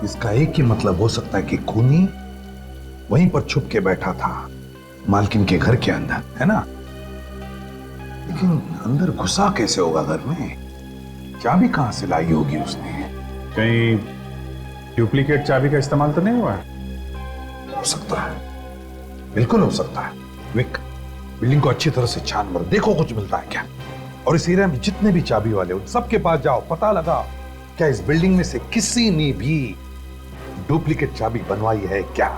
इसका एक ही मतलब हो सकता है कि खूनी वहीं पर छुप के बैठा था, मालकिन के घर के अंदर, है ना? लेकिन अंदर घुसा कैसे होगा घर में? चाबी कहां से लाई होगी उसने? कहीं डुप्लीकेट चाबी का इस्तेमाल तो नहीं हुआ है? हो सकता है, बिल्कुल हो सकता है। विक, बिल्डिंग को अच्छी तरह से छान मारो, देखो कुछ मिलता है क्या। और इस एरिया में जितने भी चाबी वाले उन सबके पास जाओ, पता लगा क्या इस बिल्डिंग में से किसी ने भी डुप्लीकेट चाबी बनवाई है क्या।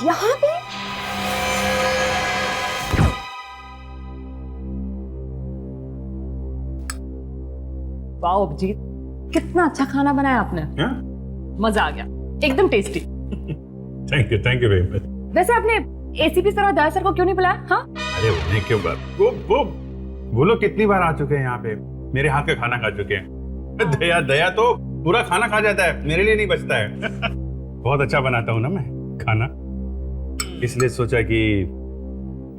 यहाँ पे? वाओ अभिजीत, कितना अच्छा खाना बनाया आपने। मजा आ गया, एकदम tasty. Thank you very much. वैसे आपने एसीपी सर और दया सर को क्यों नहीं बुलाया? हाँ, अरे उन्हें क्यों बात, वो लोग कितनी बार आ चुके हैं यहाँ पे, मेरे हाथ का खाना खा चुके हैं। दया तो पूरा खाना खा जाता है, मेरे लिए नहीं बचता है। बहुत अच्छा बनाता हूँ ना मैं खाना, इसलिए सोचा कि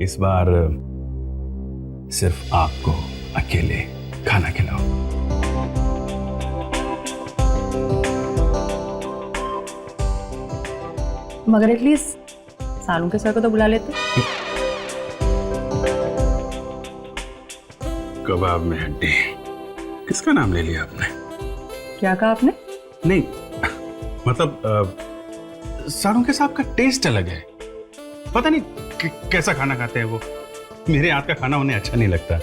इस बार सिर्फ आपको अकेले खाना खिलाओ। मगर एटलीस्ट सालू के सर को तो बुला लेते। कबाब में हड्डी, किसका नाम ले लिया आपने? क्या कहा आपने? नहीं मतलब सालू के साहब का टेस्ट अलग है, पता नहीं कैसा खाना खाते हैं वो। मेरे हाथ का खाना उन्हें अच्छा नहीं लगता,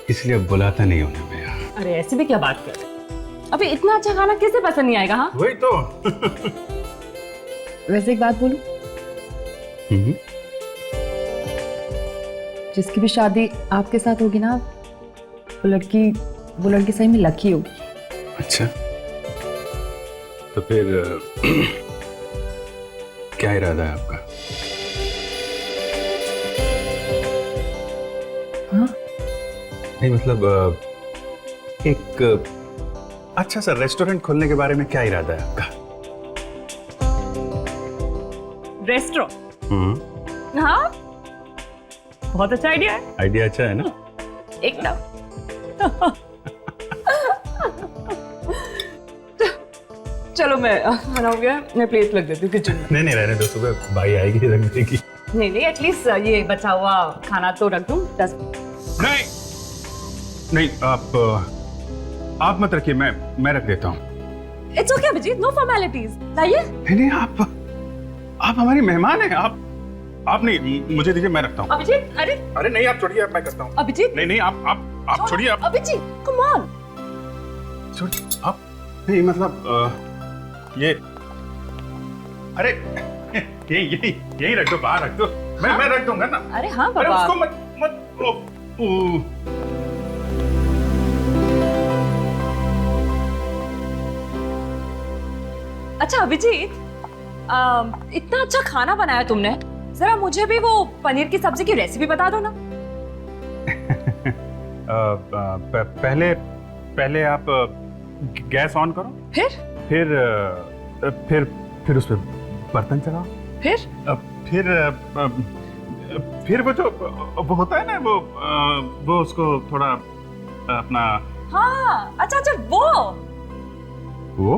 इसलिए बुलाता नहीं उन्हें मैं यहाँ। अरे ऐसे भी क्या बात कर रहे? अभी इतना अच्छा खाना किसे पसंद नहीं आएगा? हाँ वही तो। वैसे एक बात बोलूं, जिसकी भी शादी आपके साथ होगी ना, वो लड़की सही में लकी होगी। अच्छा, तो फिर क्या इरादा है आपका? हाँ? नहीं मतलब एक अच्छा सा रेस्टोरेंट खोलने के बारे में क्या इरादा है आपका? रेस्टोरेंट? हाँ, बहुत अच्छा आइडिया है। आइडिया अच्छा है ना? एकदम। चलो मैं खाना हो गया, मैं प्लेट रख देती हूँ किचन में। नहीं रहने दो, सुबह भाई आएगी रख देगी। नहीं एटलीस्ट ये बचा हुआ खाना तो रख दूं 10। नहीं आप मत रखिए, मैं रख देता हूँ। It's okay Abhijit, no formalities. लाइए। नहीं आप हमारे मेहमान हैं, आप नहीं, मुझे दीजिए, मैं रखता हूँ। अभिजीत, अरे नहीं आप छोड़िए, मैं करता हूँ। अभिजीत नहीं आप छोड़िए। आप अभिजीत कम ऑन। छोड़िए आप। नहीं मतलब ये, अरे यही रख दो, बाहर रख दो। हाँ? मैं रख दूंगा ना। अरे हाँ अरे बाबा। उसको मत अच्छा अभिजीत, इतना अच्छा खाना बनाया तुमने, जरा मुझे भी वो पनीर की सब्जी की रेसिपी बता दो ना। पहले आप गैस ऑन करो, फिर फिर उस पर बर्तन चढ़ाओ। फिर वो जो वो होता है ना, वो उसको थोड़ा अपना। हाँ, अच्छा अच्छा, वो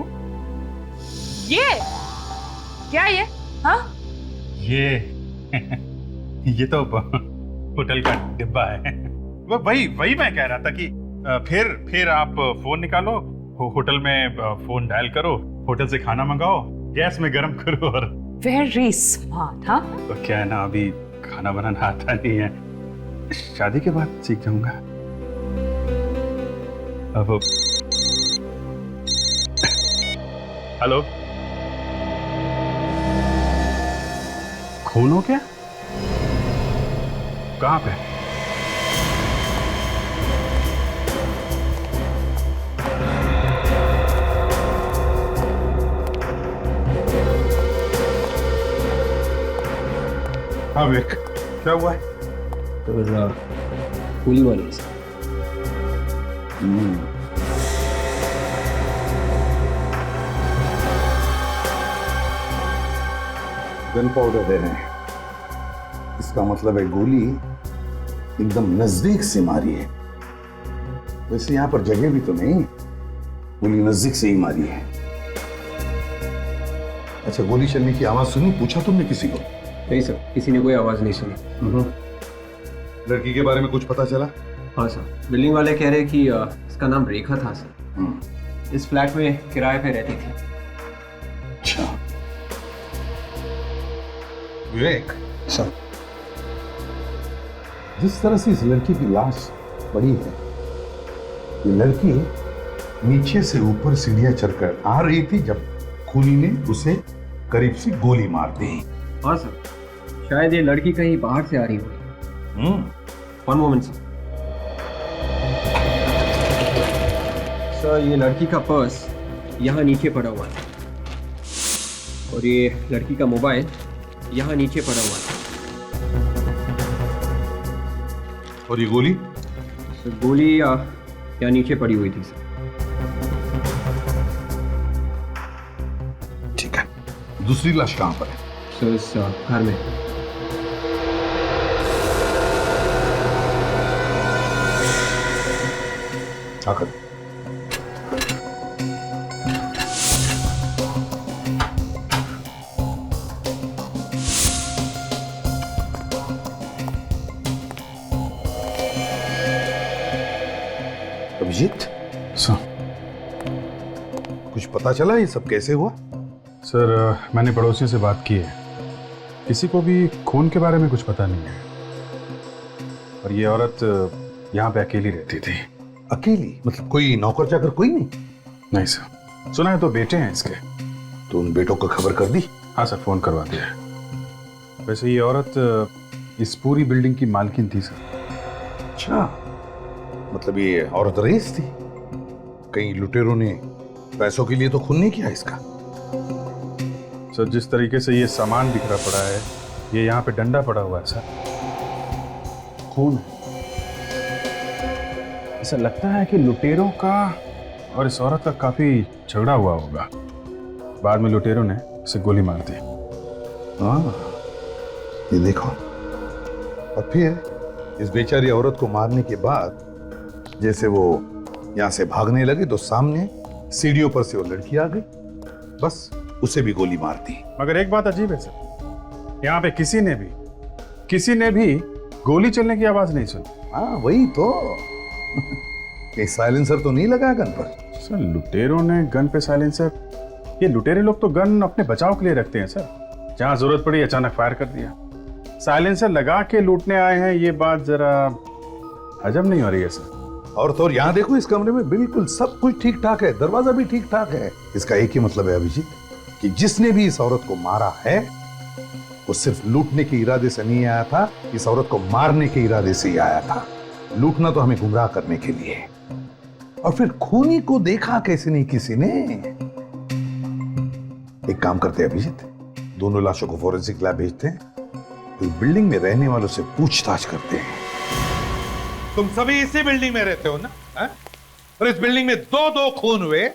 ये क्या ये? हाँ, ये तो होटल का डिब्बा है। वही मैं कह रहा था कि फिर आप फोन निकालो, होटल में फोन डायल करो, होटल से खाना मंगाओ, गैस में गर्म करो और। Very smart. हाँ, तो क्या है ना, अभी खाना बनाना आता नहीं है, शादी के बाद सीख जाऊंगा। अब हेलो, खून हो क्या? कहाँ पे? हाँ विवेक, क्या हुआ है? गोली मारी सर। गन पाउडर दे रहे हैं, इसका मतलब है गोली एकदम नजदीक से मारी है। वैसे यहां पर जगह भी तो नहीं, गोली नजदीक से ही मारी है। अच्छा, गोली चलने की आवाज सुनी? पूछा तुमने किसी को? नहीं सर, किसी ने कोई आवाज नहीं सुनी। लड़की के बारे में कुछ पता चला? हाँ सर, बिल्डिंग वाले कह रहे कि इसका नाम रेखा था सर। इस फ्लैट में किराए पे रहती थी। अच्छा विवेक सर, जिस तरह से इस लड़की की लाश पड़ी है, ये लड़की नीचे से ऊपर सीढ़ियां चढ़कर आ रही थी जब खूनी ने उसे करीब से गोली मार दी। हाँ सर, शायद ये लड़की कहीं बाहर से आ रही हुई। One moment sir. सर, ये लड़की का पर्स यहाँ नीचे पड़ा हुआ था और ये लड़की का मोबाइल यहाँ नीचे पड़ा हुआ था। और ये गोली? सर, गोली यहाँ नीचे पड़ी हुई थी सर। ठीक है, दूसरी लाश कहां पर है? सर, इस घर में। आकर अभिजीत, सर कुछ पता चला ये सब कैसे हुआ? सर, मैंने पड़ोसियों से बात की है, किसी को भी खून के बारे में कुछ पता नहीं है। और ये औरत यहाँ पे अकेली रहती थी। अकेली? मतलब कोई नौकर चाकर कोई नहीं? नहीं सर, सुना है तो बेटे हैं इसके। तो उन बेटों को खबर कर दी? हाँ सर, फोन करवा दिया है। वैसे ये औरत इस पूरी बिल्डिंग की मालकिन थी सर। अच्छा, मतलब ये औरत रईस थी? कहीं लुटेरों ने पैसों के लिए तो खून नहीं किया इसका? सर, जिस तरीके से ये सामान बिखरा पड़ा है, ये यहाँ पे डंडा पड़ा हुआ है सर, खून है। ऐसा लगता है कि लुटेरों का और इस औरत का काफी झगड़ा हुआ होगा। बाद में लुटेरों ने इसे गोली मार दी। हाँ, ये देखो। और फिर इस बेचारी औरत को मारने के बाद जैसे वो यहाँ से भागने लगे तो सामने सीढ़ियों पर से वो लड़की आ गई, बस उसे भी गोली मार दी। मगर एक बात अजीब है सर, यहाँ पे किसी ने भी गोली चलने की आवाज नहीं सुनी। हाँ वही तो। ये साइलेंसर तो नहीं लगा गन पर? सर, लुटेरों ने गन पे साइलेंसर? ये लुटेरे लोग तो गन अपने बचाव के लिए रखते हैं सर, जहां जरूरत पड़ी अचानक फायर कर दिया। साइलेंसर लगा के लूटने आए हैं, ये बात जरा अजब नहीं हो रही है सर? और तो यहाँ देखो, इस कमरे में बिल्कुल सब कुछ ठीक ठाक है, दरवाजा भी ठीक ठाक है। इसका एक ही मतलब है अभिजीत कि जिसने भी इस औरत को मारा है वो सिर्फ लूटने के इरादे से नहीं आया था, इस औरत को मारने के इरादे से ही आया था। लूटना तो हमें गुमराह करने के लिए। और फिर खूनी को देखा कैसे नहीं किसी ने? एक काम करते हैं अभिजीत, दोनों लाशों को फोरेंसिक लैब भेजते हैं, इस बिल्डिंग में रहने वालों से पूछताछ करते हैं। तुम सभी इसी बिल्डिंग में रहते हो ना? और इस बिल्डिंग में दो खून हुए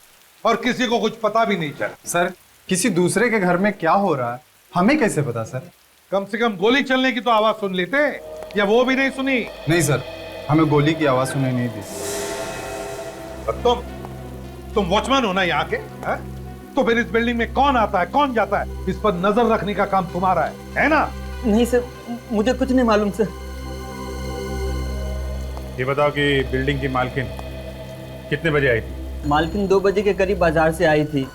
और किसी को कुछ पता भी नहीं चला। सर, किसी दूसरे के घर में क्या हो रहा है हमें कैसे पता सर? कम से कम गोली चलने की तो आवाज सुन लेते, या वो भी नहीं सुनी? नहीं सर, हमें गोली की आवाज सुनाई नहीं दी। और तुम वॉचमैन हो ना यहाँ के, है? तो फिर इस बिल्डिंग में कौन आता है कौन जाता है, इस पर नजर रखने का काम तुम्हारा है ना? नहीं सर, मुझे कुछ नहीं मालूम सर। ये बताओ कि बिल्डिंग की मालकिन कितने बजे आई थी? मालकिन 2 बजे के करीब बाजार से आई थी।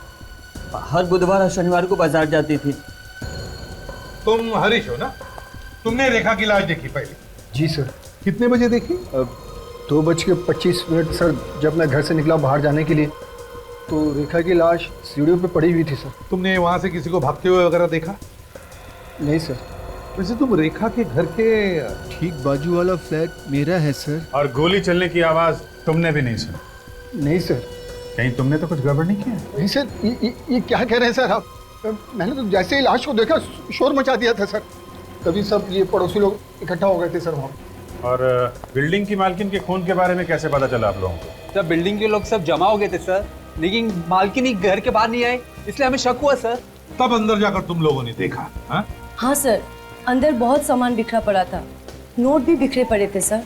हर बुधवार और शनिवार को बाजार जाती थी। तुम हरीश हो ना? तुमने रेखा की लाश देखी पहले? जी सर। कितने बजे देखी? 2:25 सर। जब मैं घर से निकला बाहर जाने के लिए तो रेखा की लाश सीढ़ियों पे पड़ी हुई थी सर। तुमने वहां से किसी को भागते हुए वगैरह देखा? नहीं सर। वैसे तुम रेखा के घर के ठीक बाजू वाला फ्लैट मेरा है सर। और गोली चलने की आवाज तुमने भी नहीं सुनी? नहीं सर। कहीं तुमने तो कुछ गड़बड़ नहीं किया? नहीं सर, ये क्या कह रहे हैं सर आप? मैंने तो जैसे ही लाश को देखा शोर मचा दिया था सर। तभी सब ये पड़ोसी लोग इकट्ठा हो गए थे सर वहाँ। और बिल्डिंग की मालकिन के खून के बारे में कैसे पता चला आप लोगों को? सर बिल्डिंग के लोग सब जमा हो गए थे सर, लेकिन मालकिन ही घर के बाहर नहीं आए, इसलिए हमें शक हुआ सर। तब अंदर जाकर तुम लोगों ने देखा? हाँ हाँ सर, अंदर बहुत सामान बिखरा पड़ा था। नोट भी बिखरे पड़े थे सर।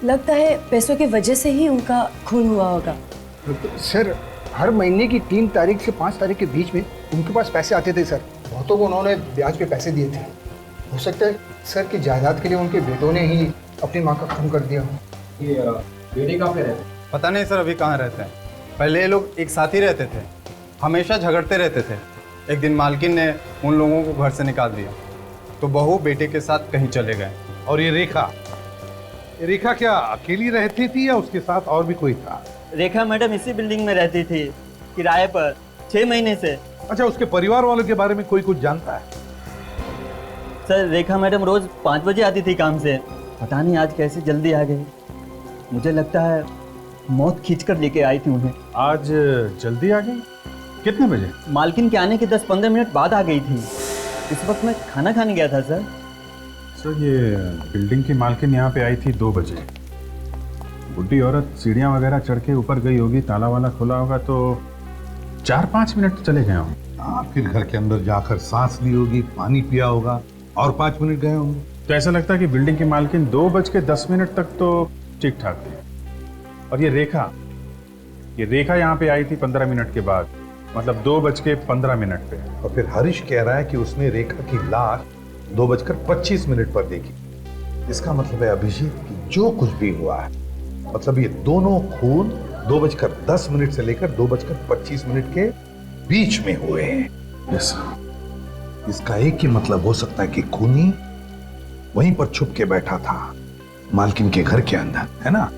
लगता है पैसों की वजह से ही उनका खून हुआ होगा। सर हर महीने की 3 तारीख से 5 तारीख के बीच में उनके पास पैसे आते थे सर। बहुतों को उन्होंने ब्याज पे पैसे दिए थे। हो सकता है सर कि जायदाद के लिए उनके बेटों ने ही अपनी माँ का खून कर दिया। ये बेटे कहाँ पे रहते? पता नहीं सर अभी कहाँ रहते हैं। पहले ये लोग एक साथ ही रहते थे, हमेशा झगड़ते रहते थे। एक दिन मालकिन ने उन लोगों को घर से निकाल दिया तो बहू बेटे के साथ कहीं चले गए। और ये रेखा क्या अकेली रहती थी या उसके साथ और भी कोई था? रेखा मैडम इसी बिल्डिंग में रहती थी, किराए पर, 6 महीने से। अच्छा, उसके परिवार वालों के बारे में कोई कुछ जानता है? सर रेखा मैडम रोज 5 बजे आती थी काम से। पता नहीं आज कैसे जल्दी आ गई। मुझे लगता है मौत खींचकर लेके आई थी उन्हें। आज जल्दी आ गई? कितने बजे? मालकिन के आने के 10-15 मिनट बाद आ गई थी। इस वक्त मैं खाना खाने गया था सर। सर ये बिल्डिंग की मालकिन यहाँ पे आई थी 2 बजे। बुढ़ी औरत सीढ़ियाँ वगैरह चढ़ के ऊपर गई होगी, ताला वाला खुला होगा, तो 4-5 मिनट तो चले गए होंगे। हाँ, फिर घर के अंदर जाकर सांस ली होगी, पानी पिया होगा और 5 मिनट गए होंगे। तो ऐसा लगता है कि बिल्डिंग की मालकिन 2:10 तक तो ठीक ठाक थी। और ये रेखा यहाँ पे आई थी 15 मिनट के बाद, मतलब 2:15 पे। और फिर हरीश कह रहा है कि उसने रेखा की लाश 2:25 पर देखी। इसका मतलब है अभिजीत की जो कुछ भी हुआ है, मतलब ये दोनों खून 2:10 से लेकर 2:25 के बीच में हुए हैं। यस, इसका एक ही मतलब हो सकता है कि खूनी वहीं पर छुप के बैठा था मालकिन के घर के अंदर, है ना?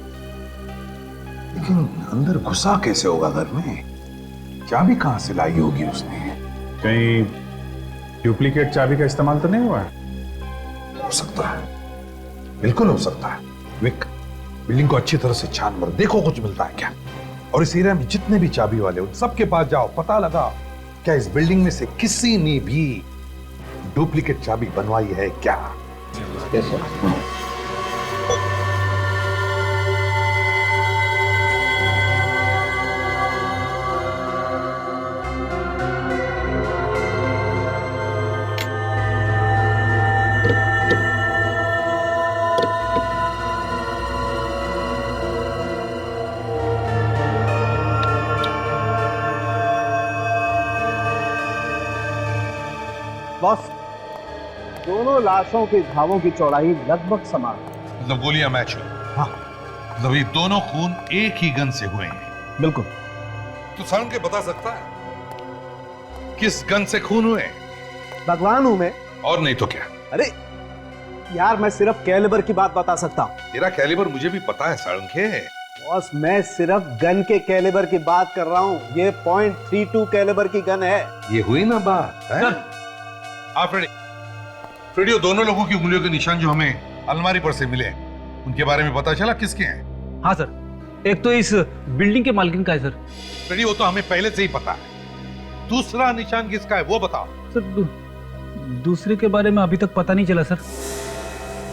लेकिन अंदर घुसा कैसे होगा घर में? चाबी कहां से लाई होगी उसने? कहीं डुप्लीकेट चाबी का इस्तेमाल तो नहीं हुआ है? हो सकता है, बिल्कुल हो सकता है। विक, बिल्डिंग को अच्छी तरह से छान मारो, देखो कुछ मिलता है क्या। और इस एरिया में जितने भी चाबी वाले उन सबके पास जाओ, पता लगाओ क्या इस बिल्डिंग में से किसी ने भी डुप्लीकेट चाबी बनवाई है क्या। Yes sir. बॉस, दोनों लाशों के घावों की चौड़ाई लगभग समान है। मतलब गोलियां मैच हुई? हाँ, मतलब ये दोनों खून एक ही गन से हुए हैं। बिल्कुल। तो साउंड के बता सकता है किस गन से खून हुए? भगवान हूं मैं। और नहीं तो क्या? अरे यार, मैं सिर्फ कैलिबर की बात बता सकता हूँ। तेरा कैलिबर मुझे भी पता है साळुंखे। बॉस, मैं सिर्फ गन के कैलिबर की बात कर रहा हूँ। ये .32 कैलिबर की गन है। ये हुई ना बात है? फ्रेडी, दोनों लोगों की उंगलियों के निशान जो हमें अलमारी पर से मिले, उनके बारे में पता चला किसके हैं? हाँ सर, एक तो इस बिल्डिंग के मालकिन का है सर। फ्रेडी, वो तो हमें पहले से ही पता है। दूसरा निशान किसका है वो बताओ। सर दूसरे के बारे में अभी तक पता नहीं चला सर।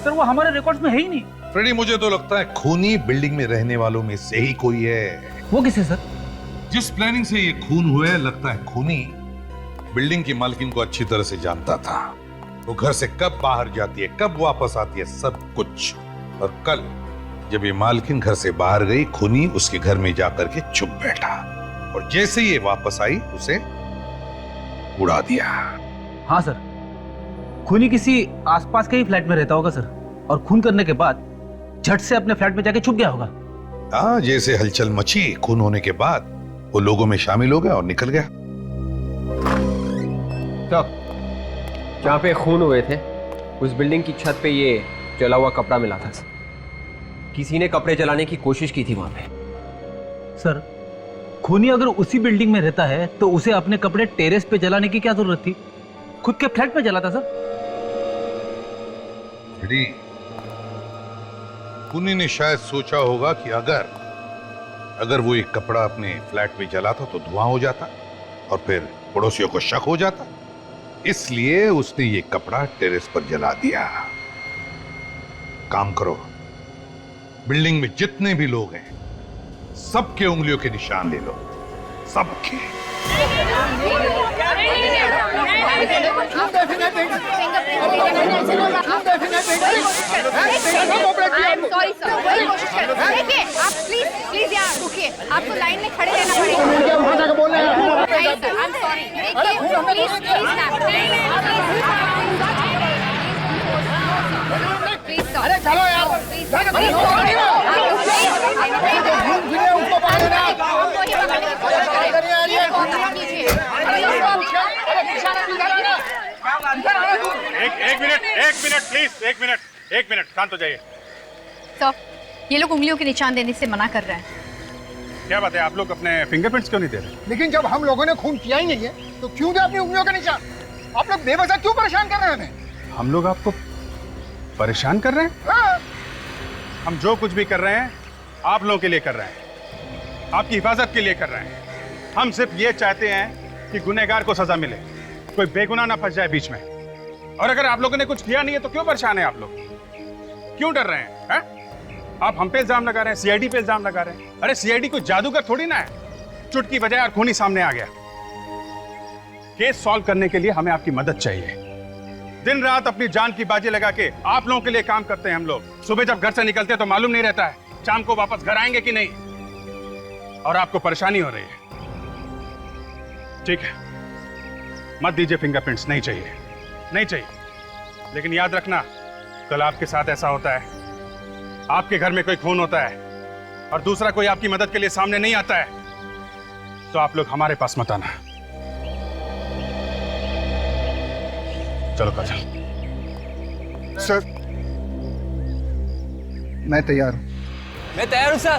सर वो हमारे रिकॉर्ड्स में है ही नहीं। फ्रेडी, मुझे तो लगता है खूनी बिल्डिंग में रहने वालों में से ही कोई है। वो किसे सर? जिस प्लानिंग से ये खून हुए, लगता है खूनी बिल्डिंग की मालकिन को अच्छी तरह से जानता था। वो घर से कब बाहर जाती है, कब वापस आती है, सब कुछ। और कल जब ये मालकिन घर से बाहर गई, खूनी उसके घर में जाकर के चुप बैठा और जैसे ही ये वापस आई उसे उड़ा दिया। हाँ सर, खूनी किसी आसपास के ही फ्लैट में रहता होगा सर, और खून करने के बाद झट से अपने फ्लैट में जाके छुप गया होगा। हाँ, जैसे हलचल मची खून होने के बाद वो लोगों में शामिल हो गया और निकल गया। तब जहाँ पे खून हुए थे उस बिल्डिंग की छत पे ये जला हुआ कपड़ा मिला था। किसी ने कपड़े जलाने की कोशिश की थी वहां पे। सर, खूनी अगर उसी बिल्डिंग में रहता है तो उसे अपने कपड़े टेरेस पे जलाने की क्या जरूरत थी? खुद के फ्लैट पे जला था सर। खूनी ने शायद सोचा होगा कि अगर वो एक कपड़ा अपने फ्लैट में जलाता तो धुआं हो जाता और फिर पड़ोसियों को शक हो जाता, इसलिए उसने ये कपड़ा टेरेस पर जला दिया। काम करो, बिल्डिंग में जितने भी लोग हैं सबके उंगलियों के निशान ले लो, सबके। सॉरी सर, वही कोशिश कर। देखिए आप प्लीज यहाँ रुकिए, आपको लाइन में खड़े रहना पड़ेगा। नहीं सर, आई एम सॉरी। देखिए प्लीज सर, अरे चलो यार, एक मिनट शांत हो जाइए। सर, ये लोग उंगलियों के निशान देने से मना कर रहे हैं। क्या बात है, आप लोग अपने फिंगरप्रिंट्स क्यों नहीं दे रहे? लेकिन जब हम लोगों ने खून किया ही नहीं है तो क्यों दे अपनी उंगलियों के निशान? आप लोग बेवजह क्यों परेशान कर रहे हैं हमें? हम लोग आपको परेशान कर रहे हैं? हाँ। हम जो कुछ भी कर रहे हैं आप लोगों के लिए कर रहे हैं, आपकी हिफाजत के लिए कर रहे हैं। हम सिर्फ ये चाहते हैं कि गुनहगार को सजा मिले, कोई बेगुनाह ना फंस जाए बीच में। और अगर आप लोगों ने कुछ किया नहीं है तो क्यों परेशान है आप लोग? क्यों डर रहे हैं, हैं? आप हम पे इल्जाम लगा रहे हैं, सीआईडी पे इल्जाम लगा रहे हैं। अरे सीआईडी कोई जादूगर थोड़ी ना है, चुटकी बजाए और खूनी सामने आ गया। केस सॉल्व करने के लिए हमें आपकी मदद चाहिए। दिन रात अपनी जान की बाजी लगा के आप लोगों के लिए काम करते हैं हम लोग। सुबह जब घर से निकलते हैं तो मालूम नहीं रहता है शाम को वापस घर आएंगे कि नहीं, और आपको परेशानी हो रही है। ठीक है, मत दीजिए फिंगरप्रिंट्स, नहीं चाहिए, नहीं चाहिए। लेकिन याद रखना, कल आपके साथ ऐसा होता है, आपके घर में कोई खून होता है और दूसरा कोई आपकी मदद के लिए सामने नहीं आता है, तो आप लोग हमारे पास मत आना। चलो काजल। सर, मैं तैयार हूँ। मैं तैयार हूँ सर।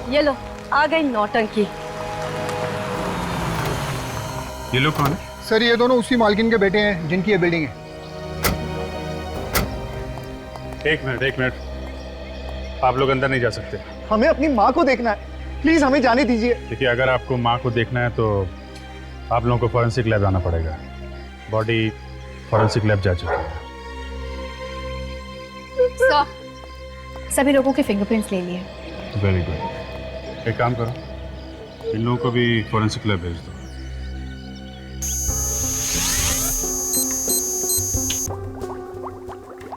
ये लो, आ गई नौटंकी। ये लोग कौन है? सर, ये दोनों उसी मालकिन के बेटे हैं जिनकी ये बिल्डिंग है। एक मिनट, आप लोग अंदर नहीं जा सकते। हमें अपनी माँ को देखना है, प्लीज हमें जाने दीजिए। देखिए, अगर आपको माँ को देखना है तो आप लोगों को फॉरेंसिक लैब जाना पड़ेगा। बॉडी फॉरेंसिक लैब जा चुकी है। सर, सभी लोगों के फिंगरप्रिंट्स ले लिए। Very good. एक काम करो, इन लोगों को भी फॉरेंसिक लैब भेज दो।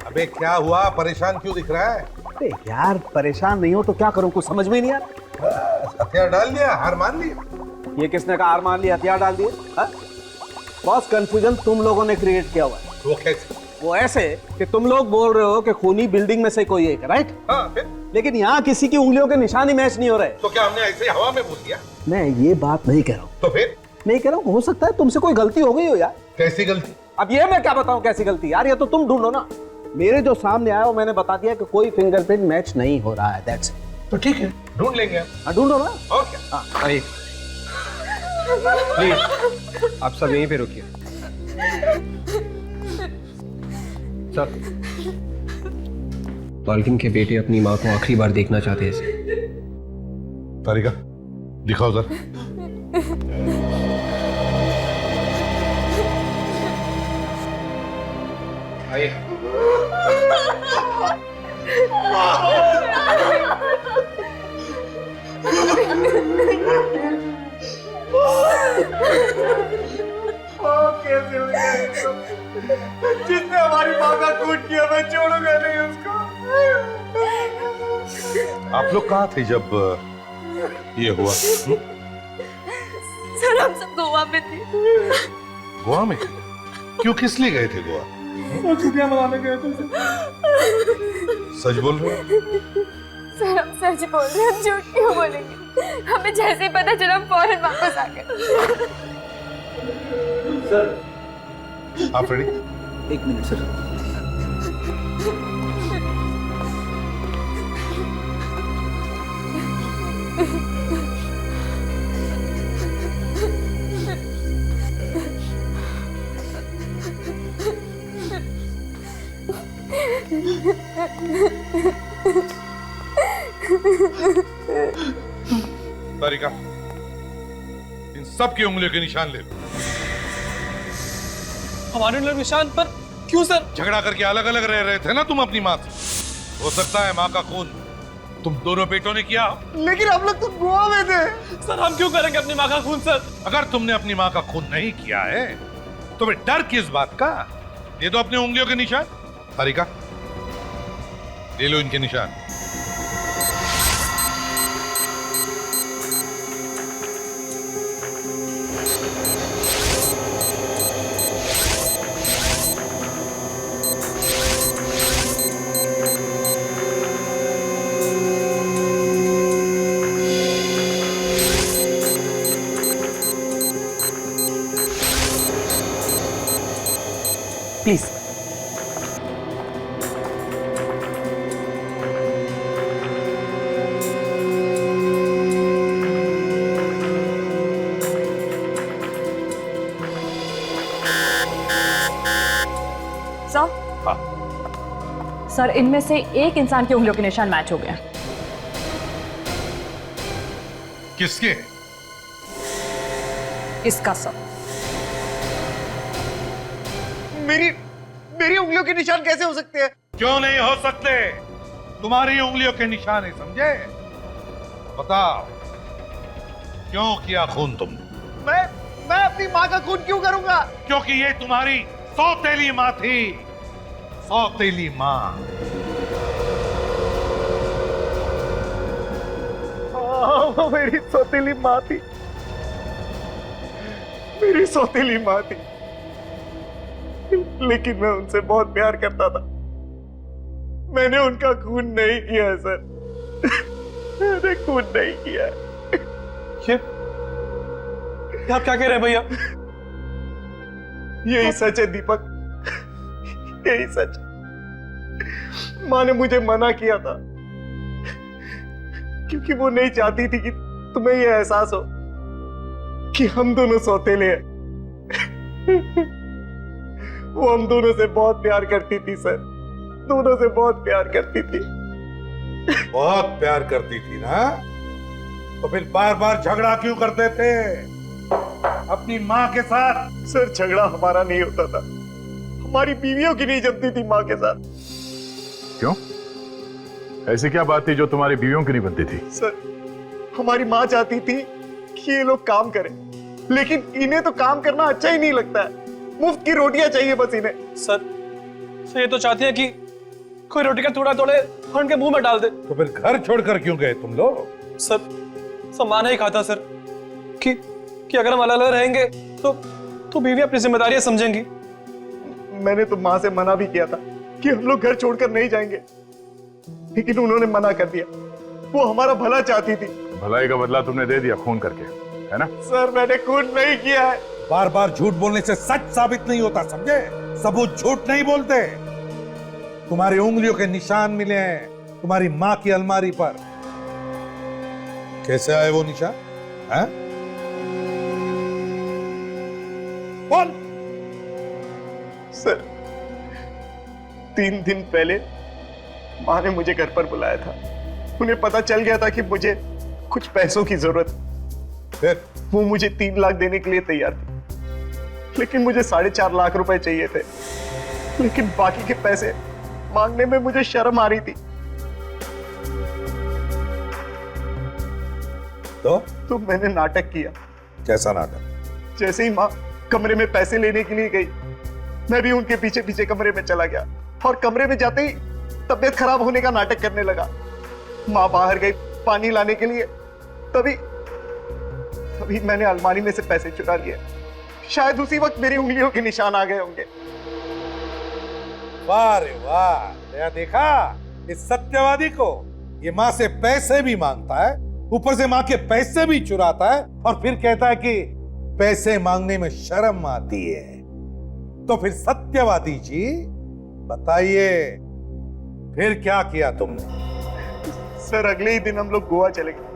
अबे क्या हुआ, परेशान क्यों दिख रहा है? अरे यार, परेशान नहीं हो तो क्या करूं, कुछ समझ में ही नहीं आ रहा। हथियार डाल लिया, हार मान ली। ये किसने कहा हार मान ली, हथियार डाल दिए? बॉस, कंफ्यूजन तुम लोगों ने क्रिएट किया हुआ है। वो कैसे? वो ऐसे कि तुम लोग बोल रहे हो कि खूनी बिल्डिंग में से कोई एक है, राइट? हाँ, फिर? लेकिन यहाँ किसी की उंगलियों के निशान ही मैच नहीं हो रहे। तो क्या हमने ऐसे हवा में बोल दिया? मैं ये बात नहीं कह रहा हूँ। तो फिर? नहीं कह रहा हूँ, हो सकता है तुमसे कोई गलती हो गई हो यार। कैसी गलती? अब ये मैं क्या बताऊँ कैसी गलती यार, ये तो तुम ढूंढो ना। मेरे जो सामने आया वो मैंने बता दिया कि कोई फिंगरप्रिंट मैच नहीं हो रहा है, दैट्स इट। तो ठीक है, ढूंढ लेंगे। हाँ, ढूंढो ना। और क्या? आइए प्लीज, आप सब यहीं पे रुकिए। सर, मालकिन के बेटे अपनी माँ को आखिरी बार देखना चाहते हैं। तारिका, दिखाओ जरा। आइए। कैसे हो गया ये सब? जिसने हमारी माँ का खून किया मैं छोड़ूंगा नहीं उसको। आप लोग कहाँ थे जब ये हुआ? सर हम सब गोवा में थे। गोवा में? क्यों, किस लिए गए थे गोवा? छुट्टियां मनाने गए थे। सच बोल रहे हो? सर हम सच बोल रहे हैं, हम झूठ क्यों बोलेंगे? हमें जैसे ही पता चला हम फौरन वापस आ गए। सर आप रेडी? 1 minute sir. तारिका, इन सब की उंगलियों के निशान ले लो। हमारे उंगलियों के निशान पर क्यों सर? झगड़ा करके अलग अलग रह रहे थे ना तुम अपनी माँ से। हो सकता है माँ का खून तुम दोनों बेटों ने किया। लेकिन हम लोग तो गोवा में थे। सर हम क्यों करेंगे अपनी माँ का खून सर? अगर तुमने अपनी माँ का खून नहीं किया है तो फिर डर किस बात का? ये तो अपनी उंगलियों के निशान। तारिका, ले लो इनके निशान। प्लीज। सर इनमें से एक इंसान की उंगलियों के निशान मैच हो गया। किसके? इसका सर। मेरी उंगलियों के निशान कैसे हो सकते हैं? क्यों नहीं हो सकते? तुम्हारी उंगलियों के निशान है, समझे? बताओ क्यों किया खून तुमने? मैं अपनी माँ का खून क्यों करूंगा? क्योंकि ये तुम्हारी सौतेली माँ थी। सौतेली माँ। वो मेरी सौतेली माँ थी। मेरी सौतेली माँ थी, लेकिन मैं उनसे बहुत प्यार करता था। मैंने उनका खून नहीं किया है सर। मैंने खून नहीं किया है। ये आप क्या कह रहे हैं भैया? यही सच है दीपक, यही सच। माँ ने मुझे मना किया था क्योंकि वो नहीं चाहती थी कि तुम्हें यह एहसास हो कि हम दोनों सौतेले हैं। वो हम दोनों से बहुत प्यार करती थी सर, दोनों से बहुत प्यार करती थी। बहुत प्यार करती थी ना, तो फिर बार बार झगड़ा क्यों करते थे अपनी माँ के साथ? सर झगड़ा हमारा नहीं होता था, हमारी बीवियों की नहीं जमती थी माँ के साथ। क्यों? ऐसी क्या बात थी जो तुम्हारी बीवियों की नहीं बनती थी? सर हमारी माँ चाहती थी कि ये लोग काम करें, लेकिन इन्हें तो काम करना अच्छा ही नहीं लगता है। मुफ्त की रोटियां चाहिए बस इन्हें। सर ये तो चाहती है कि कोई रोटी का टुकड़ा तोड़े और उनके मुंह में डाल दे। तो फिर घर छोड़कर क्यों गए तुम लोग? सर माँ ने ही कहा था सर कि अगर हम अलग अलग रहेंगे तो बीवी अपनी जिम्मेदारियां समझेंगी। मैंने तो माँ से मना भी किया था कि हम लोग घर छोड़कर नहीं जाएंगे, लेकिन उन्होंने मना कर दिया। वो हमारा भला चाहती थी। भलाई का बदला तुमने दे दिया खून करके, है ना? सर मैंने खून नहीं किया है। बार बार झूठ बोलने से सच साबित नहीं होता, समझे? सबूत झूठ नहीं बोलते। तुम्हारी उंगलियों के निशान मिले हैं तुम्हारी माँ की अलमारी पर। कैसे आए वो निशान? हैं? बोल। सर 3 दिन पहले माँ ने मुझे घर पर बुलाया था। उन्हें पता चल गया था कि मुझे कुछ पैसों की जरूरत। फिर वो मुझे 3 लाख देने के लिए तैयार थी, लेकिन मुझे 4.5 लाख रुपए चाहिए थे। लेकिन बाकी के पैसे मांगने में मुझे शर्म आ रही थी। तो मैंने नाटक किया। कैसा नाटक? जैसे ही माँ कमरे में पैसे लेने के लिए गई, मैं भी उनके पीछे पीछे कमरे में चला गया और कमरे में जाते ही तबीयत खराब होने का नाटक करने लगा। माँ बाहर गई पानी लाने के लिए, तभी मैंने अलमारी में से पैसे चुरा लिए। शायद उसी वक्त मेरी उंगलियों के निशान आ गए होंगे। वाह रे वाह, दया देखा इस सत्यवादी को। ये माँ से पैसे भी मांगता है, ऊपर से माँ के पैसे भी चुराता है और फिर कहता है कि पैसे मांगने में शर्म आती है। तो फिर सत्यवादी जी बताइए, फिर क्या किया तुमने? सर अगले ही दिन हम लोग गोवा चले गए।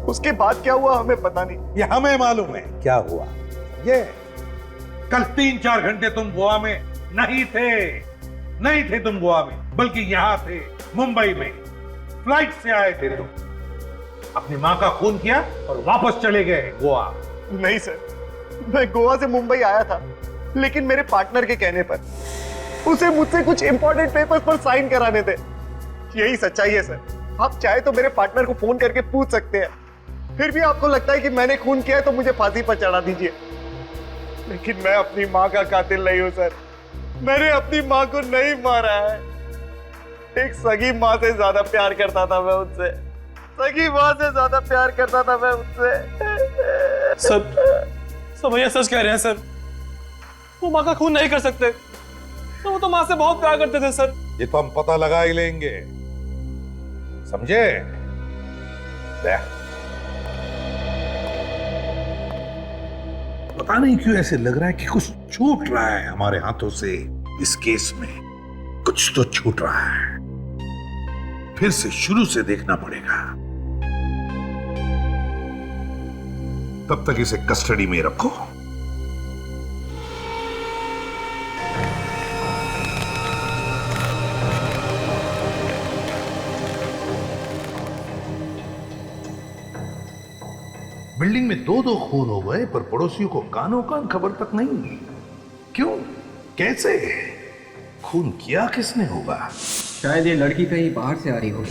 उसके बाद क्या हुआ हमें पता नहीं। ये हमें मालूम है क्या हुआ। ये कल 3-4 घंटे तुम गोवा में नहीं थे तुम गोवा में, बल्कि यहां थे मुंबई में। फ्लाइट से आए थे तुम, अपनी मां का खून किया और वापस चले गए गोवा। नहीं सर, मैं गोवा से मुंबई आया था, लेकिन मेरे पार्टनर के कहने पर उसे मुझसे कुछ इंपॉर्टेंट पेपर्स पर साइन कराने थे। यही सच्चाई है सर। आप चाहे तो मेरे पार्टनर को फोन करके पूछ सकते हैं। फिर भी आपको लगता है कि मैंने खून किया है तो मुझे फांसी पर चढ़ा दीजिए, लेकिन मैं अपनी माँ का कातिल नहीं हूं सर। मैंने अपनी माँ को नहीं मारा है। एक सगी माँ से ज्यादा प्यार करता था मैं उनसे। सगी माँ से ज्यादा प्यार करता था मैं उनसे। सर भैया सच कह रहे हैं सर। वो माँ का खून नहीं कर सकते। तो वो तो माँ से बहुत प्यार करते थे सर। ये तो हम पता लगा ही लेंगे, समझे? पता नहीं क्यों ऐसे लग रहा है कि कुछ छूट रहा है हमारे हाथों से। इस केस में कुछ तो छूट रहा है। फिर से शुरू से देखना पड़ेगा। तब तक इसे कस्टडी में रखो। बिल्डिंग में 2-2 खून हो गए, पर पड़ोसियों को कानों कान खबर तक नहीं। क्यों? कैसे? खून किया किसने होगा? शायद ये लड़की कहीं बाहर से आ रही होगी।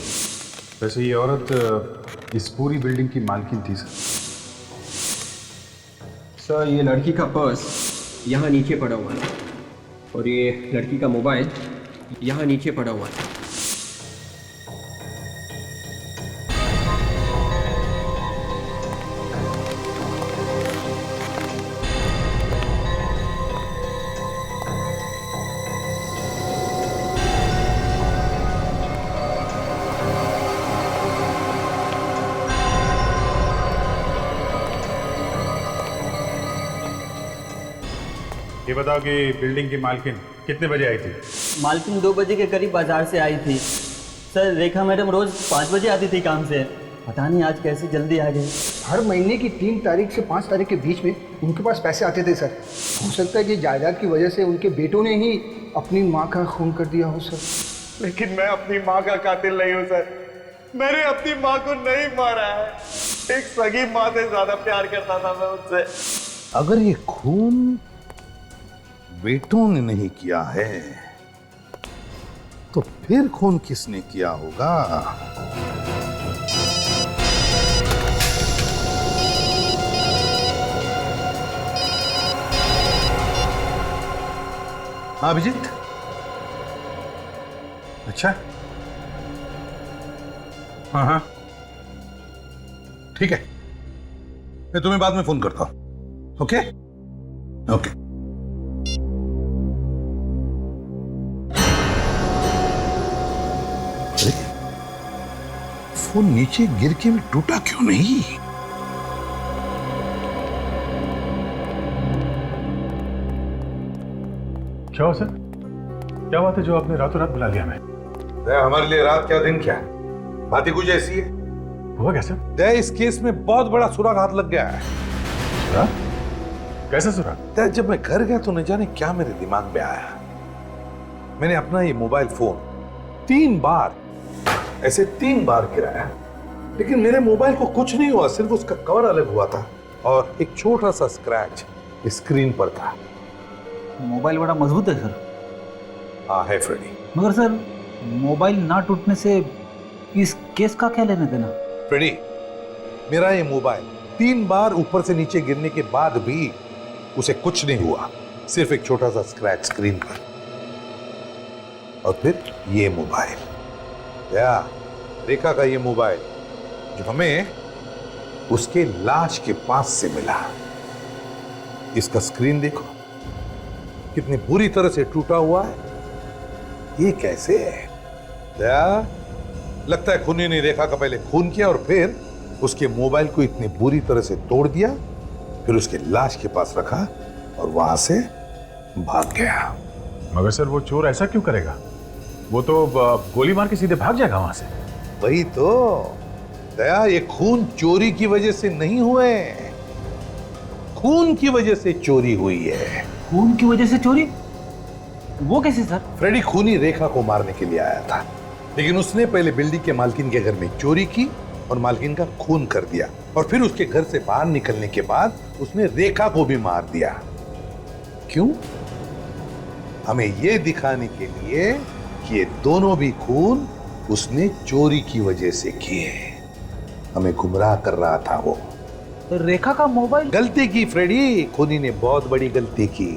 वैसे ये औरत इस पूरी बिल्डिंग की मालकिन थी सर। सर ये लड़की का पर्स यहाँ नीचे पड़ा हुआ है और ये लड़की का मोबाइल यहाँ नीचे पड़ा हुआ है। ये बताओ कि बिल्डिंग की मालकिन कितने बजे आई थी? मालकिन 2 बजे के करीब बाजार से आई थी। सर रेखा मैडम रोज 5 बजे आती थी काम से। पता नहीं आज कैसे जल्दी आ गई। हर महीने की 3 तारीख से 5 तारीख के बीच में उनके पास पैसे आते थे सर। हो सकता है कि जायदाद की वजह से उनके बेटों ने ही अपनी माँ का खून कर दिया हो सर। लेकिन मैं अपनी माँ का कातिल नहीं हूं सर। मैंने अपनी माँ को नहीं मारा है। एक सगी माँ से ज्यादा प्यार करता था मैं उनसे। अगर ये खून बेटों ने नहीं किया है तो फिर खून किसने किया होगा? हाँ अभिजीत, अच्छा हाँ ठीक है, मैं तुम्हें बाद में फोन करता हूं। Okay okay. फोन नीचे गिर के भी टूटा क्यों नहीं? क्या हो सर? क्या बात है जो आपने रातों रात बुला लिया हमें? हमारे लिए रात क्या दिन क्या, बात ही कुछ ऐसी है। हुआ क्या सर? इस केस में बहुत बड़ा सुराग हाथ लग गया है। सुराग? कैसा सुराग? जब मैं घर गया तो न जाने क्या मेरे दिमाग में आया। मैंने अपना ये मोबाइल फोन 3 बार गिराया, लेकिन मेरे मोबाइल को कुछ नहीं हुआ, सिर्फ उसका कवर अलग हुआ था और एक छोटा सा स्क्रैच स्क्रीन पर था। मोबाइल बड़ा मजबूत है सर। हाँ है फ्रेडी। मगर सर मोबाइल ना टूटने से इस केस का क्या लेना देना? फ्रेडी, मेरा ये मोबाइल 3 बार ऊपर से नीचे गिरने के बाद भी उसे कुछ नहीं हुआ, सिर्फ एक छोटा सा स्क्रैच स्क्रीन पर। और फिर ये मोबाइल, या रेखा का ये मोबाइल जो हमें उसके लाश के पास से मिला, इसका स्क्रीन देखो कितनी बुरी तरह से टूटा हुआ है। ये कैसे है? या लगता है खूनी ने रेखा का पहले खून किया और फिर उसके मोबाइल को इतनी बुरी तरह से तोड़ दिया, फिर उसके लाश के पास रखा और वहां से भाग गया। मगर सर वो चोर ऐसा क्यों करेगा? वो तो गोली मार के सीधे भाग जाएगा वहां से। वही तो दया, ये खून चोरी की वजह से नहीं हुए, खून की वजह से चोरी हुई है। खून की वजह से चोरी? वो कैसे सर? फ्रेडी खूनी रेखा को मारने के लिए आया था, लेकिन उसने पहले बिल्डिंग के मालकिन के घर में चोरी की और मालकिन का खून कर दिया, और फिर उसके घर से बाहर निकलने के बाद उसने रेखा को भी मार दिया। क्यों? हमें यह दिखाने के लिए कि ये दोनों भी खून उसने चोरी की वजह से किए। हमें गुमराह कर रहा था वो। तो रेखा का मोबाइल? गलती की फ्रेडी, खूनी ने बहुत बड़ी गलती की,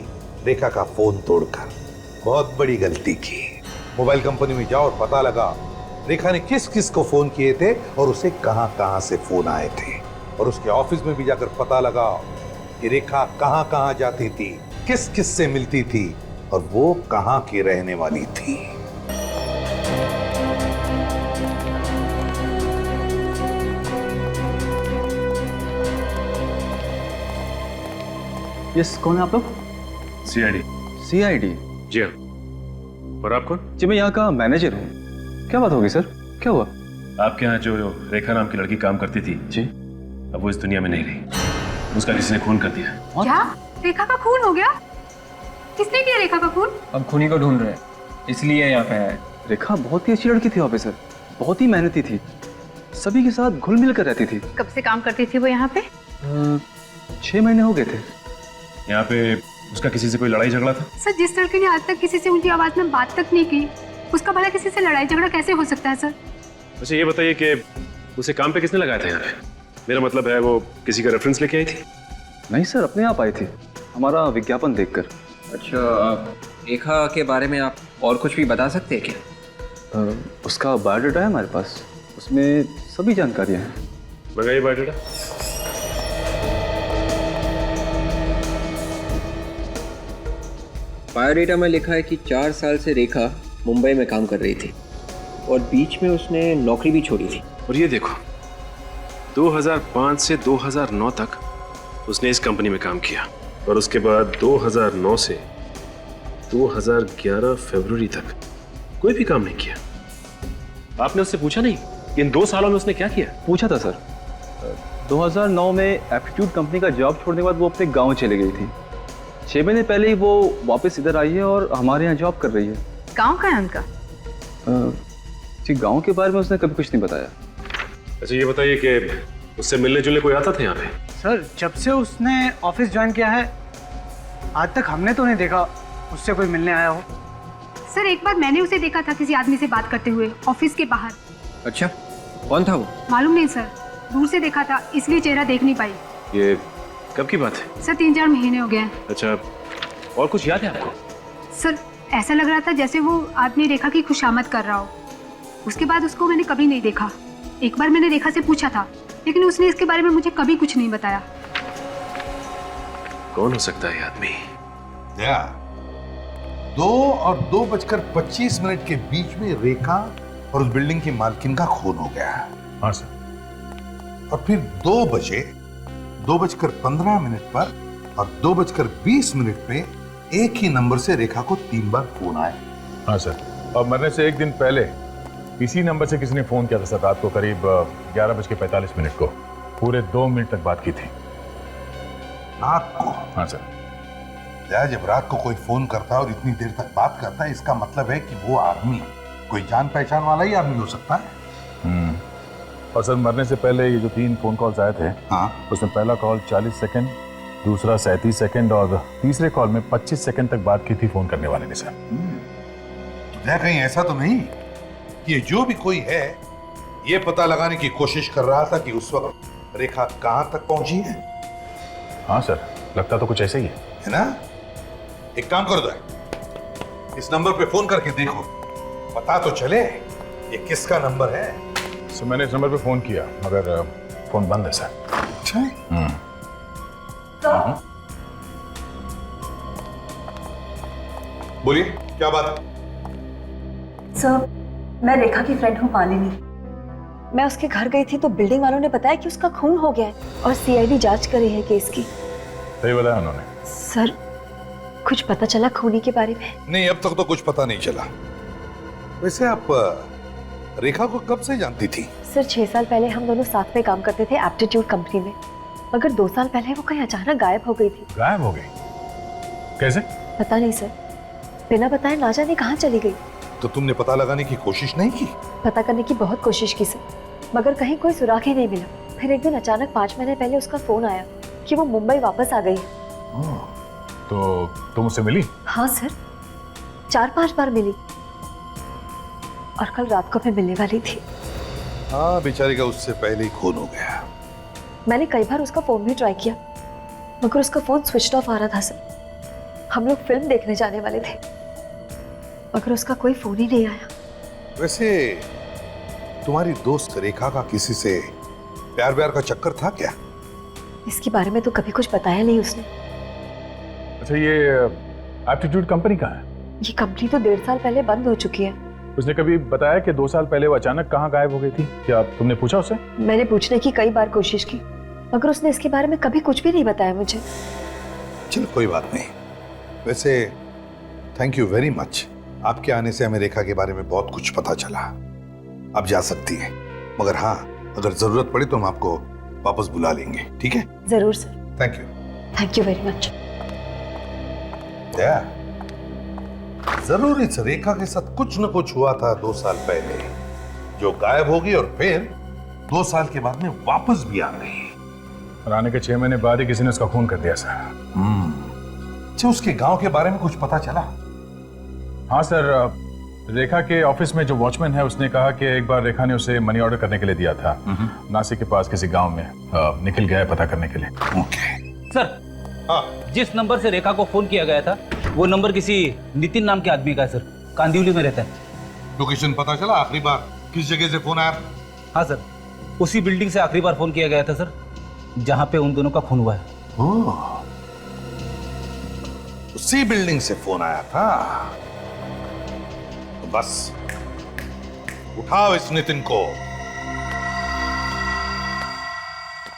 रेखा का फोन तोड़कर बहुत बड़ी गलती की। मोबाइल कंपनी में जाओ और पता लगा रेखा ने किस किस को फोन किए थे और उसे कहां कहां से फोन आए थे, और उसके ऑफिस में भी जाकर पता लगा कि रेखा कहां कहां जाती थी, किस किस से मिलती थी और वो कहां की रहने वाली थी। यस, कौन है आप लोग? सीआईडी। सीआईडी? जी हाँ। और आप कौन? जी मैं यहाँ का मैनेजर हूँ। क्या बात होगी सर, क्या हुआ? आपके यहाँ जो रेखा नाम की लड़की काम करती थी जी, अब वो इस दुनिया में नहीं रही। उसका किसी ने खून कर दिया। क्या? रेखा का खून हो गया? किसने किया रेखा का खून? अब खूनी को ढूंढ रहे हैं, इसलिए यहाँ पे आए। रेखा बहुत ही अच्छी लड़की थी ऑफिसर, बहुत ही मेहनती थी, सभी के साथ घुल मिल कर रहती थी। कब से काम करती थी वो यहाँ पे? 6 महीने हो गए थे। यहाँ पे उसका किसी से कोई लड़ाई झगड़ा था? सर, जिस लड़के ने आज तक किसी से ऊंची आवाज में बात तक नहीं की, उसका भला किसी से लड़ाई झगड़ा कैसे हो सकता है सर? अच्छा ये बताइए कि उसे काम पे किसने लगाया था यहाँ पे? मेरा मतलब है वो किसी का रेफरेंस लेके आई थी? नहीं सर, अपने आप आई थी, हमारा विज्ञापन देखकर। अच्छा, रेखा के बारे में आप और कुछ भी बता सकते हैं क्या? उसका बायोडाटा है हमारे पास, उसमें सभी जानकारियाँ हैं। मंगाइए बायोडाटा। बायोडेटा में लिखा है कि 4 साल से रेखा मुंबई में काम कर रही थी और बीच में उसने नौकरी भी छोड़ी थी। और ये देखो 2005 से 2009 तक उसने इस कंपनी में काम किया, और उसके बाद 2009 से 2011 फरवरी तक कोई भी काम नहीं किया। आपने उससे पूछा नहीं कि इन 2 सालों में उसने क्या किया? पूछा था सर। 2009 में एप्टीट्यूड कंपनी का जॉब छोड़ने के बाद वो अपने गांव चली गई थी। 6 महीने पहले ही वो वापस इधर आई है और हमारे यहाँ जॉब कर रही है। गांव का है उनका? जी, गांव के बारे में उसने कभी कुछ नहीं बताया। अच्छा ये बताइए कि उससे मिलने जुलने कोई आता था यहाँ पे? सर, जब से उसने ऑफिस ज्वाइन किया है आज तक हमने तो नहीं देखा उससे कोई मिलने आया हो। सर, एक बार मैंने उसे देखा था किसी आदमी से बात करते हुए ऑफिस के बाहर। अच्छा, कौन था वो? मालूम नहीं सर, दूर से देखा था इसलिए चेहरा देख नहीं पाई। ये कब की बात है? सर, 3-4 महीने हो गए हैं। अच्छा, और कुछ याद है आपको? सर, ऐसा लग रहा था जैसे वो आदमी रेखा की खुशामद कर रहा हो। उसके बाद उसको मैंने कभी नहीं देखा। एक बार मैंने रेखा से पूछा था, लेकिन उसने इसके बारे में मुझे कभी कुछ नहीं बताया। कौन हो सकता है ये आदमी? 2 और 2:25 के बीच में रेखा और उस बिल्डिंग की मालकिन का खून हो गया। हाँ सर। और फिर 2 बजे 2:15 पर और 2:20 पे एक ही नंबर से रेखा को 3 बार फोन आए। हाँ सर, और मरने से 1 दिन पहले इसी नंबर से किसी ने फोन किया था सर, रात को करीब 11:45 को। पूरे 2 मिनट तक बात की थी। रात को? हाँ सर। जब रात को कोई फोन करता है और इतनी देर तक बात करता है, इसका मतलब है कि वो आदमी कोई जान पहचान वाला ही आदमी हो सकता है। और सर मरने से पहले ये जो 3 फोन कॉल्स आए थे, हाँ, उसमें पहला कॉल 40 सेकंड, दूसरा 37 सेकंड और तीसरे कॉल में 25 सेकंड तक बात की थी फोन करने वाले ने सर। तो कहीं ऐसा तो नहीं कि ये जो भी कोई है ये पता लगाने की कोशिश कर रहा था कि उस वक्त रेखा कहां तक पहुंची है? हाँ सर, लगता तो कुछ ऐसा ही है ना? एक काम कर दो, इस नंबर पे फोन करके देखो, पता तो चले ये किसका नंबर है। सर मैंने इस नंबर पे फोन किया मगर फोन बंद है सर। अच्छा। बोलिए क्या बात है? सर, मैं रेखा की फ्रेंड हूँ मालिनी। मैं उसके घर गई थी तो बिल्डिंग वालों ने बताया कि उसका खून हो गया है और सीआईडी जांच कर रही है केस की। सही बताया उन्होंने? सर, कुछ पता चला खूनी के बारे में? नहीं, अब तक तो कुछ पता नहीं चला। वैसे आप रेखा को कब से जानती थी? सर, 6 साल पहले हम दोनों साथ में काम करते थे एप्टीट्यूड कंपनी में, मगर 2 साल पहले वो कहीं अचानक गायब हो गई थी। गायब हो गई? कैसे? पता नहीं सर, बिना बताए ना जाने कहाँ चली गई। तो तुमने पता लगाने की कोशिश नहीं की? पता करने की बहुत कोशिश की सर, मगर कहीं कोई सुराग ही नहीं मिला। फिर एक दिन अचानक 5 महीने पहले उसका फोन आया कि वो मुंबई वापस आ गई है। तो तुम उससे मिली? हाँ सर, 4-5 बार मिली और कल रात को मैं मिलने वाली थी। हाँ, बेचारी का उससे पहले ही खून हो गया। मैंने कई बार उसका फोन भी ट्राई किया मगर उसका फोन स्विच ऑफ आ रहा था सर। हम लोग फिल्म देखने जाने वाले थे मगर उसका कोई फोन ही नहीं आया। वैसे तुम्हारी दोस्त रेखा का किसी से प्यार व्यार का चक्कर था क्या? इसके बारे में तो कभी कुछ बताया नहीं उसने। अच्छा, ये एप्टीट्यूड कंपनी कहाँ है? ये कंपनी तो 1.5 साल पहले बंद हो चुकी है। उसने कभी बताया कि 2 साल पहले वो अचानक कहाँ गायब हो गई थी? क्या तुमने पूछा उससे? मैंने पूछने की कई बार कोशिश की मगर उसने इसके बारे में कभी कुछ भी नहीं बताया मुझे। चलो कोई बात नहीं। वैसे थैंक यू वेरी मच, आपके आने से हमें रेखा के बारे में बहुत कुछ पता चला। आप जा सकती हैं, मगर हाँ, अगर जरूरत पड़ी तो हम आपको वापस बुला लेंगे, ठीक है? जरूर sir. Thank you. Thank you very much. जरूर इस रेखा के साथ कुछ न कुछ हुआ था 2 साल पहले, जो गायब हो गई और फिर 2 साल के बाद में वापस भी आ गई। और आने के 6 महीने बाद ही किसी ने उसका खून कर दिया सर। अच्छा, उसके गांव के बारे में कुछ पता चला? हाँ सर, रेखा के ऑफिस में जो वॉचमैन है उसने कहा कि एक बार रेखा ने उसे मनी ऑर्डर करने के लिए दिया था नासिक के पास किसी गांव में। निकल गया है पता करने के लिए। सर, जिस नंबर से रेखा को फोन किया गया था वो नंबर किसी नितिन नाम के आदमी का है सर, कांदिवली में रहता है। लोकेशन पता चला आखिरी बार किस जगह से फोन आया? हाँ सर, उसी बिल्डिंग से आखिरी बार फोन किया गया था सर, जहां पे उन दोनों का खून हुआ है। उसी बिल्डिंग से फोन आया था? तो बस उठाओ इस नितिन को।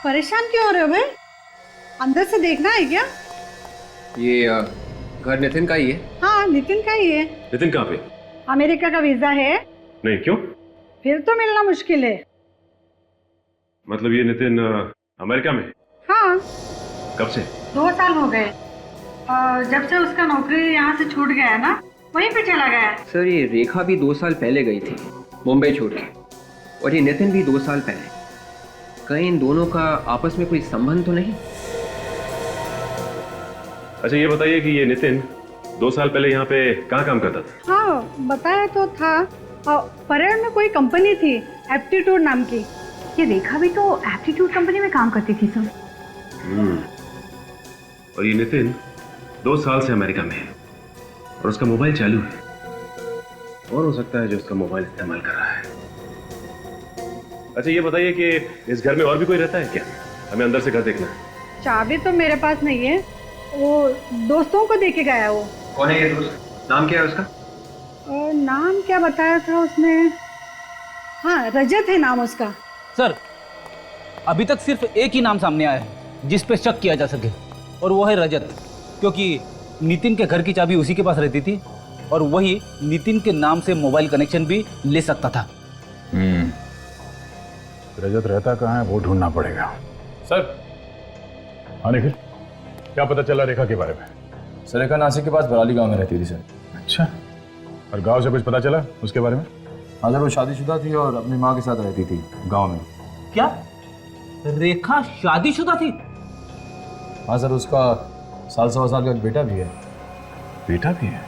परेशान क्यों हो रहे हो भाई? अंदर से देखना है क्या? ये घर नितिन का ही है? हाँ, नितिन का ही है। नितिन कहाँ पे? अमेरिका का वीजा है। नहीं, क्यों? फिर तो मिलना मुश्किल है। मतलब ये नितिन अमेरिका में? हाँ। कब से? 2 साल हो गए। जब से उसका नौकरी यहाँ से छूट गया है ना, वहीं पे चला गया है। सर, ये रेखा भी 2 साल पहले गई थी मुंबई छोड़ के, और ये नितिन भी 2 साल पहले। कहीं इन दोनों का आपस में कोई संबंध तो नहीं? अच्छा, ये बताइए कि ये नितिन 2 साल पहले यहाँ पे कहाँ काम करता था? हाँ, बताया तो था। परेड में कोई कंपनी थी एप्टीट्यूड नाम की। ये रेखा भी तो एप्टीट्यूड कंपनी में काम करती थी सर। और ये नितिन 2 साल से अमेरिका में है और उसका मोबाइल चालू है। और हो सकता है जो उसका मोबाइल इस्तेमाल कर रहा है। अच्छा, ये बताइए कि इस घर में और भी कोई रहता है क्या? हमें अंदर से घर देखना है। चाबी तो मेरे पास नहीं है, वो दोस्तों को देके गया। वो कौन है ये दोस्त? नाम क्या है उसका? नाम क्या बताया था उसने? हाँ, रजत है नाम उसका। सर, अभी तक सिर्फ एक ही नाम सामने आया है जिस पे शक किया जा सके, और वो है रजत, क्योंकि नितिन के घर की चाबी उसी के पास रहती थी और वही नितिन के नाम से मोबाइल कनेक्शन भी ले सकता था। रजत रहता कहाँ है वो ढूंढना पड़ेगा। सर, हाँ निखिल, क्या पता चला रेखा के बारे में? सर, रेखा नासिक के पास बराली गांव में रहती थी सर। अच्छा, और गांव से कुछ पता चला उसके बारे में? हाँ सर, वो शादीशुदा थी और अपनी माँ के साथ रहती थी गांव में। क्या रेखा शादीशुदा थी? हाँ सर, उसका 1.25 साल का एक बेटा भी है। बेटा भी है?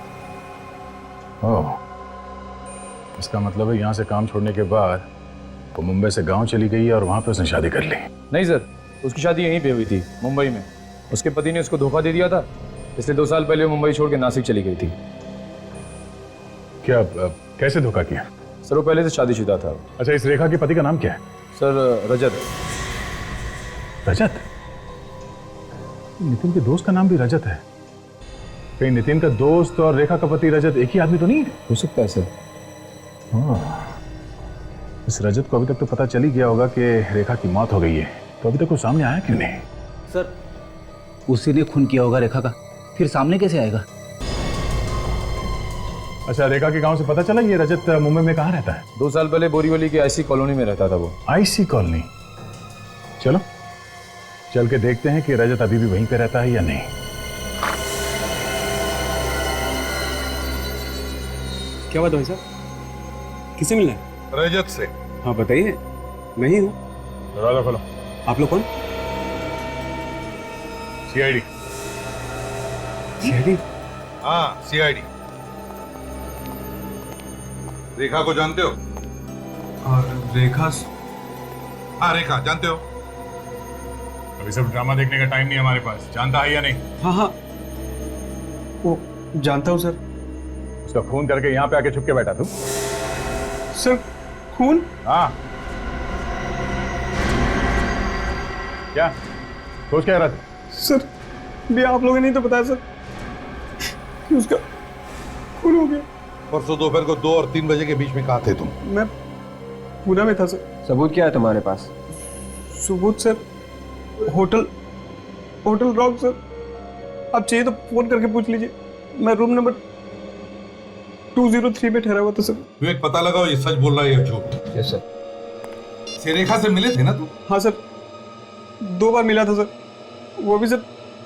ओह, इसका मतलब है यहाँ से काम छोड़ने के बाद वो मुंबई से गांव चली गई है और वहां पे उसने शादी कर ली। नहीं सर, उसकी शादी यहीं पे हुई थी, मुंबई में। उसके पति ने उसको धोखा दे दिया था, इसलिए 2 साल पहले वो मुंबई छोड़ के नासिक चली गई थी। क्या कैसे धोखा किया? सर वो पहले से शादीशुदा था। अच्छा, इस रेखा के पति का नाम क्या है? सर रजत। रजत? नितिन के दोस्त का नाम भी रजत है। कहीं नितिन का दोस्त और रेखा का पति रजत एक ही आदमी तो नहीं है? हो सकता है सर। इस रजत को अभी तक तो पता चल ही गया होगा कि रेखा की मौत हो गई है, तो अभी तक वो सामने आया क्यों नहीं? सर उसी ने खून किया होगा रेखा का, फिर सामने कैसे आएगा? अच्छा, रेखा के गांव से पता चला ये रजत मुंबई में कहाँ रहता है? 2 साल पहले बोरीवली की आईसी कॉलोनी में रहता था वो। IC colony? चलो चल के देखते हैं कि रजत अभी भी वहीं पे रहता है या नहीं। क्या बात भाई साहब, किसे मिलना है? रजत से। हाँ बताइए, मैं ही हूँ। दरवाजा खोलो। आप लोग कौन? सीआईडी। सीआईडी? हाँ सीआईडी। रेखा को जानते हो? और रेखा? हाँ रेखा जानते हो। अभी सब ड्रामा देखने का टाइम नहीं है हमारे पास। जानता है या नहीं? हाँ हाँ वो जानता हूँ सर। उसका खून करके यहाँ पे आके छुप के बैठा तू? सर खून? हाँ। क्या सोच क्या रहा था? सर भी आप लोगों ने नहीं तो बताया सर कि उसका खून हो गया। परसों दोपहर को 2 और 3 बजे के बीच में कहाँ थे तुम? मैं पूना में था सर। सबूत क्या है तुम्हारे पास? सबूत सर होटल रॉक सर। आप चाहिए तो फोन करके पूछ लीजिए, मैं रूम नंबर 203 में ठहरा हुआ था सर। विवेक पता लगाओ ये सच बोल रहा है या झूठ? Yes sir. रेखा से मिले थे ना तुम? हाँ सर, 2 बार मिला था सर, वो भी सर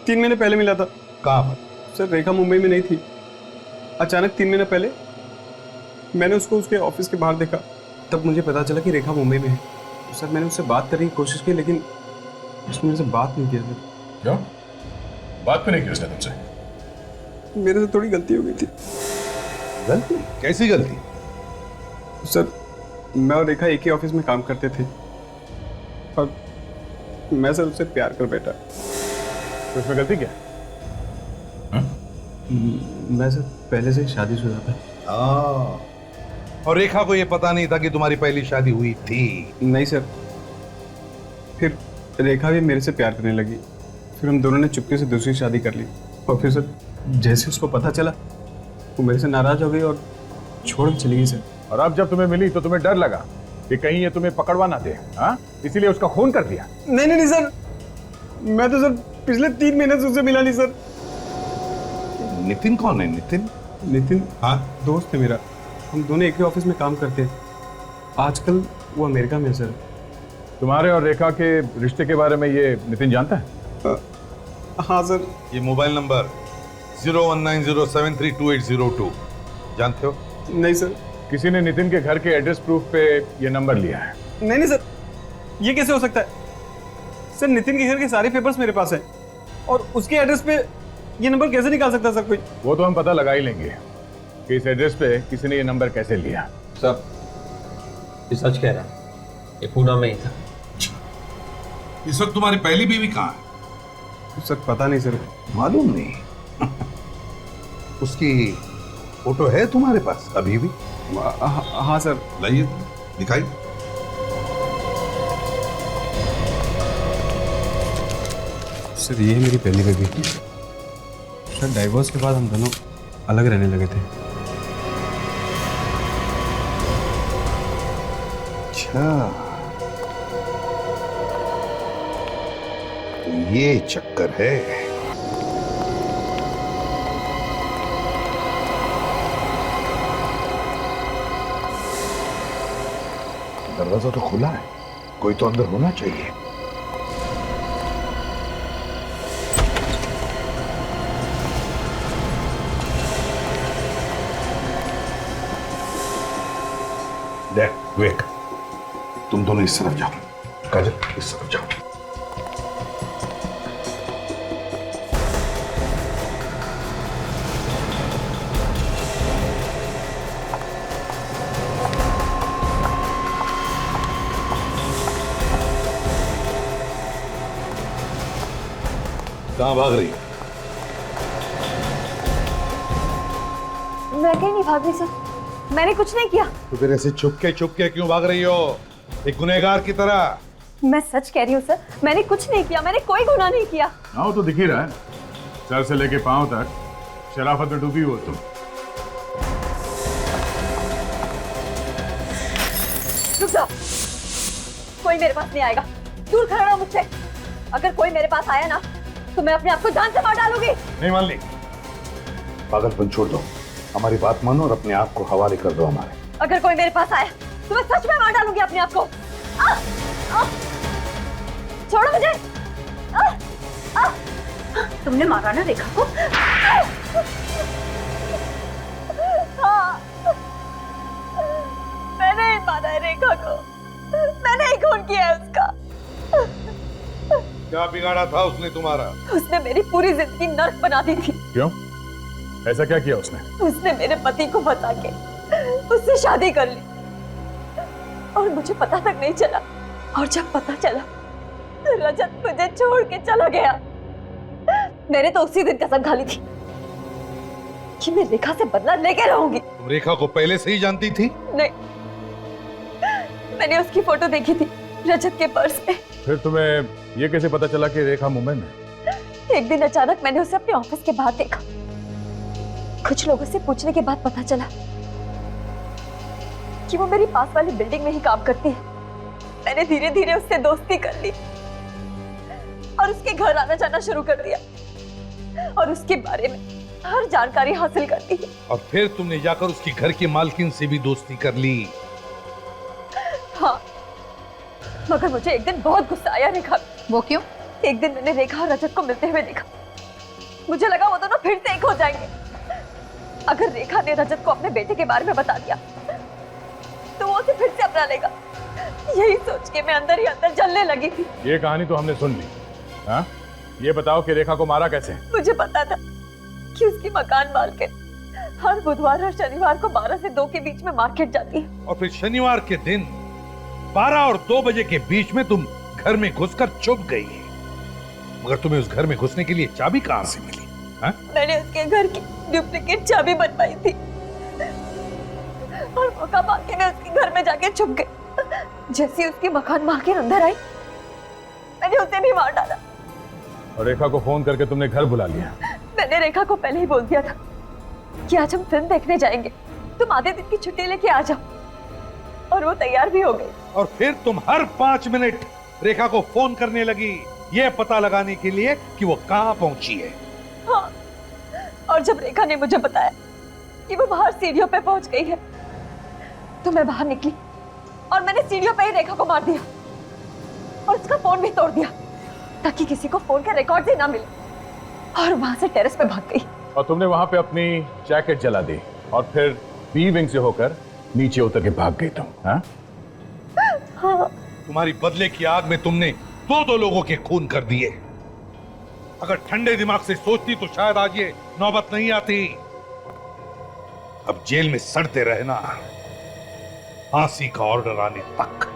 3 महीने पहले मिला था। कहाँ पर? सर रेखा मुंबई में नहीं थी, अचानक 3 महीने पहले मैंने उसको उसके ऑफिस के बाहर देखा, तब मुझे पता चला कि रेखा मुंबई में है। तो सर मैंने उससे बात करने की कोशिश की, लेकिन उसने मेरे से बात नहीं किया सर। क्यों? बात क्यों नहीं की उसने तुमसे? मेरे से थोड़ी गलती हो गई थी। गलती? कैसी गलती? सर मैं और रेखा एक ही ऑफिस में काम करते थे और मैं सर उससे प्यार कर बैठा। तो इसमें गलती क्या? मैं सर पहले से शादीशुदा था। और रेखा को ये पता नहीं था कि तुम्हारी पहली शादी हुई थी? नहीं सर, फिर रेखा भी मेरे से प्यार करने लगी, फिर हम दोनों ने चुपके से दूसरी शादी कर ली। और फिर सर जैसे उसको पता चला वो मेरे से नाराज हो गई और छोड़ के चली गई सर। और अब जब तुम्हें मिली तो तुम्हें डर लगा कि कहीं ये तुम्हें पकड़वा ना दे, हाँ? इसीलिए उसका खून कर दिया? नहीं सर, मैं तो सर पिछले 3 महीने से उससे मिला नहीं सर। नितिन कौन है? नितिन? हाँ दोस्त है मेरा, हम दोनों एक ही ऑफिस में काम करते हैं। आजकल वो अमेरिका में है सर। तुम्हारे और रेखा के रिश्ते के बारे में ये नितिन जानता है? हाँ सर। ये मोबाइल नंबर 0190732802 जानते हो? नहीं सर। किसी ने नितिन के घर के एड्रेस प्रूफ पे ये नंबर लिया है। नहीं सर, ये कैसे हो सकता है? सर नितिन के घर के सारे पेपर्स मेरे पास हैं और उसके एड्रेस पे ये नंबर कैसे निकाल सकता सर कोई? वो तो हम पता लगा ही लेंगे कि इस एड्रेस पे किसी ने ये नंबर कैसे लिया। सब ये सच कह रहा है, ये पूना में ही था। इस वक्त तुम्हारी पहली बीवी कहाँ है? सर पता नहीं सर। मालूम नहीं? उसकी फोटो है तुम्हारे पास अभी भी? हाँ सर। लाइए दिखाइए। सर ये है मेरी पहली बेबी। सर डाइवोर्स के बाद हम दोनों अलग रहने लगे थे। अच्छा तो ये चक्कर है। दरवाजा तो खुला है, कोई तो अंदर होना चाहिए। देख विवेक, तुम दोनों इस तरफ जाओ, काजल इस तरफ जाओ। कहाँ भाग रही हो? मैं कहीं नहीं भाग रही सर, मैंने कुछ नहीं किया। तो फिर ऐसे चुपके क्यों भाग रही हो, एक गुनहगार की तरह? मैं सच कह रही हूँ सर, मैंने कुछ नहीं किया, मैंने कोई गुनाह नहीं किया। हाँ वो तो दिख ही रहा है, सर से लेके पांव तक शराफत में डूबी हो तुम। रुक जाओ, कोई मेरे पास नहीं आएगा, दूर खड़ा रहो मुझसे। अगर कोई मेरे पास आया ना तो मैं अपने आप को जान से मार डालूंगी। नहीं मान ली, पागलपन छोड़ दो, हमारी बात मानो और अपने आप को हवाले कर दो हमारे। अगर कोई मेरे पास आया तो मैं सच में मार डालूंगी अपने आप को। छोड़ो मुझे। तुमने मारा ना रेखा को? मैंने ही मारा है रेखा को, मैंने ही खून किया है उसका। क्या बिगाड़ा था उसने तुम्हारा? उसने मेरी पूरी जिंदगी नर्क बना दी थी। क्यों, ऐसा क्या किया उसने? उसने मेरे पति को बता के उससे शादी कर ली और मुझे पता तक नहीं चला। और जब पता चला तो रजत मुझे छोड़ के चला गया। मैंने तो उसी दिन कसम खा ली थी कि मैं रेखा से बदला लेके रहूंगी। तुम रेखा को पहले से ही जानती थी? नहीं, मैंने उसकी फोटो देखी थी रजत के पर्स में। फिर तुम्हें ये कैसे पता चला कि रेखा मुंबई में? एक दिन अचानक मैंने उसे अपने ऑफिस के बाहर देखा। कुछ लोगों से पूछने के बाद पता चला कि वो मेरी पास वाली बिल्डिंग में ही काम करती है। मैंने धीरे धीरे उससे दोस्ती कर ली और उसके घर आना जाना शुरू कर दिया और उसके बारे में हर जानकारी हासिल कर ली। और फिर तुमने जाकर उसके घर की मालकिन से भी दोस्ती कर ली? हाँ, मगर मुझे एक दिन बहुत गुस्सा आया रेखा। वो क्यों? एक दिन मैंने रेखा और रजत को मिलते हुए देखा। मुझे लगा वो दोनों फिर से एक हो जाएंगे। अगर रेखा ने रजत को अपने बेटे के बारे में बता दिया तो वो उसे फिर से अपना लेगा। यही सोच के मैं अंदर ही अंदर जलने लगी थी। ये कहानी तो हमने सुन ली। हाँ, ये बताओ कि रेखा को मारा कैसे? मुझे पता था कि उसकी मकान मालकिन हर बुधवार और शनिवार को 12 से 2 के बीच में मार्केट जाती है। और फिर शनिवार के दिन 12 और 2 बजे के बीच में तुम घर में घुसकर छुप गई है। मगर तुम्हें उस घर में घुसने के लिए चाबी कहां से मिली? हाँ? मैंने उसके घर की डुप्लीकेट चाबी बनवाई थी और मौका पाके मैं उसके घर में जाके छुप गई। जैसे उसकी मकान मालकिन अंदर आई मैंने उसे भी मार डाला। और रेखा को फोन करके तुमने घर बुला लिया? मैंने रेखा को पहले ही बोल दिया था कि आज हम फिल्म देखने जाएंगे, तुम आधे दिन की छुट्टी लेके आ जाओ। और वो तैयार भी हो गई। और फिर तुम हर 5 मिनट रेखा को फोन करने लगी यह पता लगाने के लिए कि वो कहां पहुंची है। हाँ, और जब रेखा ने मुझे बताया कि वो बाहर सीढ़ियों पे पहुंच गई है तो मैं बाहर निकली और मैंने सीढ़ियों पे ही रेखा को मार दिया और उसका फोन भी तोड़ दिया ताकि किसी को फोन के रिकॉर्ड ही ना मिले, और वहां से टेरेस पे भाग गई। और तुमने वहां पे अपनी जैकेट जला दी और फिर बी विंग से होकर नीचे उतर के भाग गई तुम? हाँ? हाँ। तुम्हारी बदले की आग में तुमने 2 लोगों के खून कर दिए। अगर ठंडे दिमाग से सोचती तो शायद आज ये नौबत नहीं आती। अब जेल में सड़ते रहना, फांसी का ऑर्डर आने तक।